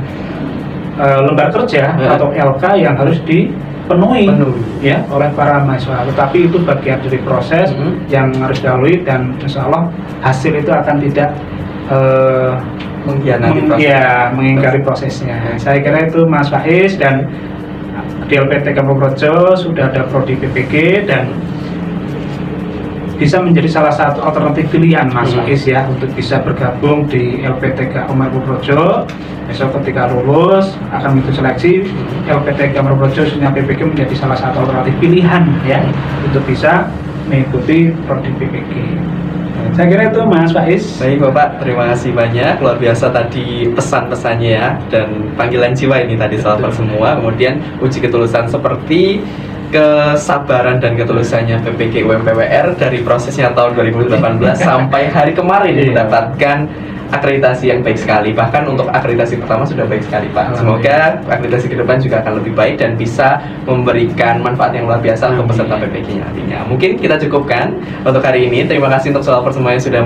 lembar kerja atau LK yang harus dipenuhi ya oleh para mahasiswa. Tetapi itu bagian dari proses yang harus dilalui, dan insya Allah hasil itu akan tidak mengingkari prosesnya. Saya kira itu Mas Faiz, dan di LPTK Purworejo sudah ada prodi PPG dan bisa menjadi salah satu alternatif pilihan Mas Faiz ya untuk bisa bergabung di LPTK Purworejo. Besok ketika lulus akan mengikuti seleksi, LPTK Purworejo khususnya PPG menjadi salah satu alternatif pilihan ya untuk bisa mengikuti prodi PPG. Saya kira itu Mas Faiz. Baik Bapak, terima kasih banyak. Luar biasa tadi pesan-pesannya ya, dan panggilan jiwa ini tadi sahabat semua. Kemudian uji ketulusan seperti kesabaran dan ketulusannya PPG UMPWR dari prosesnya tahun 2018 sampai hari kemarin mendapatkan akreditasi yang baik sekali. Bahkan untuk akreditasi pertama sudah baik sekali Pak. Semoga akreditasi ke depan juga akan lebih baik dan bisa memberikan manfaat yang luar biasa untuk peserta PPG nantinya. Mungkin kita cukupkan untuk hari ini. Terima kasih untuk seluruh semua yang sudah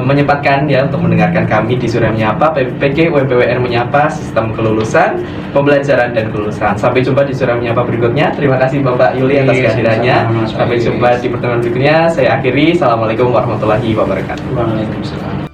menyempatkan ya untuk mendengarkan kami di Surya Menyapa, PPG UMPWR Menyapa, Sistem Kelulusan, Pembelajaran dan Kelulusan. Sampai jumpa di Surya Menyapa berikutnya. Terima kasih Bapak Yuli atas kehadirannya. Sampai jumpa di pertemuan berikutnya. Saya akhiri. Assalamualaikum warahmatullahi wabarakatuh. Waalaikumsalam.